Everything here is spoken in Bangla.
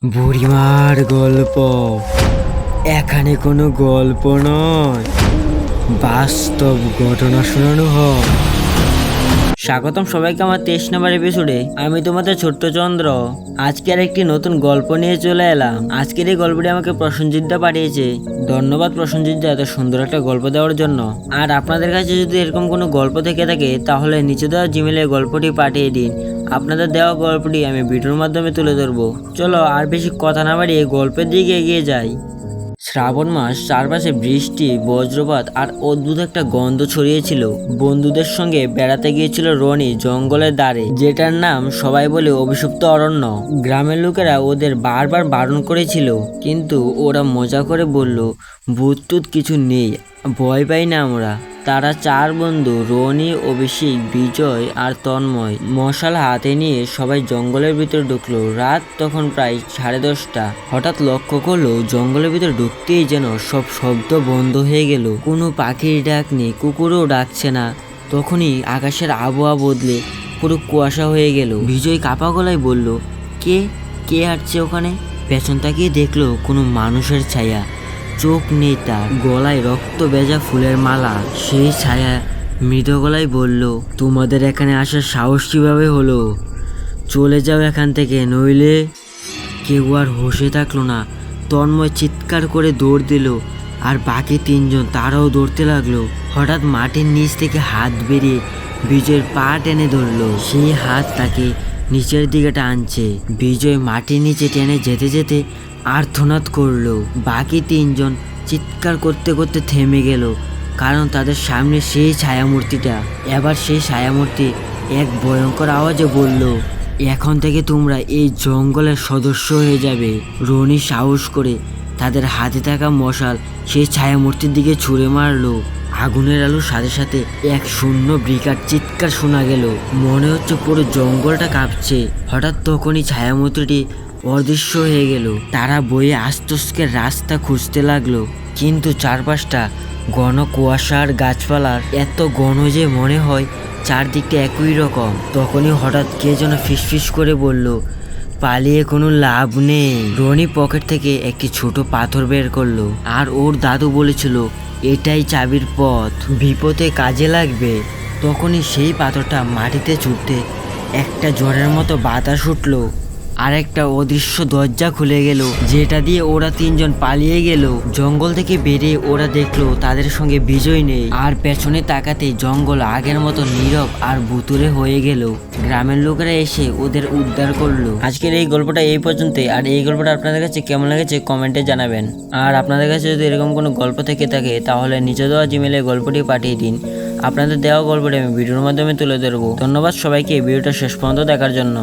বুড়িমার গল্প। এখানে কোনো গল্প নয়, বাস্তব ঘটনা শোনানো হয়। স্বাগতম সবাইকে আমার 23 নম্বর এপিসোডে। আমি তোমাদের ছোট্ট চন্দ্র। আজকে আর একটি নতুন গল্প নিয়ে চলে এলাম। আজকের এই গল্পটি আমাকে প্রসেনজিৎদা পাঠিয়েছে। ধন্যবাদ প্রসেনজিৎদা এত সুন্দর একটা গল্প দেওয়ার জন্য। আর আপনাদের কাছে যদি এরকম কোনো গল্প থেকে থাকে তাহলে নিচে দেওয়া জিমেলে গল্পটি পাঠিয়ে দিন। আপনাদের দেওয়া গল্পটি আমি ভিডিওর মাধ্যমে তুলে ধরবো। চলো আর বেশি কথা না বাড়িয়ে গল্পের দিকে এগিয়ে যাই। শ্রাবণ মাস, চারপাশে বৃষ্টি, বজ্রপাত আর অদ্ভুত একটা গন্ধ ছড়িয়েছিল। বন্ধুদের সঙ্গে বেড়াতে গিয়েছিল রনি জঙ্গলের ধারে, যেটার নাম সবাই বলে অভিশপ্ত অরণ্য। গ্রামের লোকেরা ওদের বারবার বারণ করেছিল, কিন্তু ওরা মজা করে বলল ভূত টুত কিছু নেই, ভয় পাই না আমরা। তারা চার বন্ধু রনি, অভিষেক, বিজয় আর তন্ময় মশাল হাতে নিয়ে সবাই জঙ্গলের ভিতরে ঢুকলো। রাত তখন প্রায় 10:30। হঠাৎ লক্ষ্য করলো জঙ্গলের ভিতরে ঢুকতেই যেন সব শব্দ বন্ধ হয়ে গেল। কোনো পাখির ডাক নেই, কুকুরও ডাকছে না। তখনই আকাশের আবহাওয়া বদলে পুরো কুয়াশা হয়ে গেল। বিজয় কাপা গলায় বলল, কে কে হাঁটছে ওখানে? পেছন তাকিয়ে দেখলো কোনো মানুষের ছায়া। চোখ নেই তার, গলায় রক্ত ভেজা ফুলের মালা। সেই ছায়া মৃদু গলায় বলল, তোমাদের এখানে আসার সাহস কিভাবে হলো? চলে যাও এখান থেকে, নইলে। কেউ আর হোশে থাকলো না। তন্ময় চিৎকার করে দৌড় দিল, আর বাকি তিনজন তারাও দৌড়তে লাগলো। হঠাৎ মাটির নিচ থেকে হাত বেরিয়ে বিজয়ের পা টেনে ধরলো। সেই হাত তাকে নিচের দিকে টানছে। বিজয় মাটির নিচে টেনে যেতে যেতে আর্তনাদ করলো। বাকি তিনজন চিৎকার করতে করতে থেমে গেল, কারণ তাদের সামনে সেই ছায়ামূর্তিটা। এবার সেই ছায়ামূর্তি এক ভয়ঙ্কর আওয়াজে বলল, এখন থেকে তোমরা এই জঙ্গলের সদস্য হয়ে যাবে। রনি সাহস করে তাদের হাতে থাকা মশাল সেই ছায়ামূর্তির দিকে ছুঁড়ে মারলো। আগুনের আলোর সাথে সাথে এক শূন্য বিকট চিৎকার শোনা গেল। মনে হচ্ছে পুরো জঙ্গলটা কাঁপছে। হঠাৎ তখনই ছায়ামূর্তিটি অদৃশ্য হয়ে গেল। তারা বয়ে আস্তস্কের রাস্তা খুঁজতে লাগলো, কিন্তু চারপাশটা ঘন কুয়াশা আর গাছপালার এত ঘন যে মনে হয় চারদিকটা একই রকম। তখনই হঠাৎ কে যেন ফিসফিস করে বলল, পালিয়ে কোনো লাভ নেই। রনি পকেট থেকে একটি ছোট পাথর বের করলো, আর ওর দাদু বলেছিল এটাই চাবির পথ, বিপদে কাজে লাগবে। তখনই সেই পাথরটা মাটিতে ছুটতে একটা ঝড়ের মতো বাতাস উঠলো, আর একটা অদৃশ্য দরজা খুলে গেল, যেটা দিয়ে ওরা তিনজন পালিয়ে গেল। জঙ্গল থেকে বেরিয়ে ওরা দেখলো তাদের সঙ্গে বিজয় নেই, আর পেছনে তাকাতেই জঙ্গল আগের মতো নীরব আর ভুতুরে হয়ে গেল। গ্রামের লোকেরা এসে ওদের উদ্ধার করলো। আজকের এই গল্পটা এই পর্যন্তই। আর এই গল্পটা আপনাদের কাছে কেমন লেগেছে কমেন্টে জানাবেন। আর আপনাদের কাছে যদি এরকম কোনো গল্প থেকে থাকে তাহলে নিচে দেওয়া জিমেলে গল্পটি পাঠিয়ে দিন। আপনাদের দেওয়া গল্পটি আমি ভিডিওর মাধ্যমে তুলে ধরবো। ধন্যবাদ সবাইকে ভিডিওটা শেষ পর্যন্ত দেখার জন্য।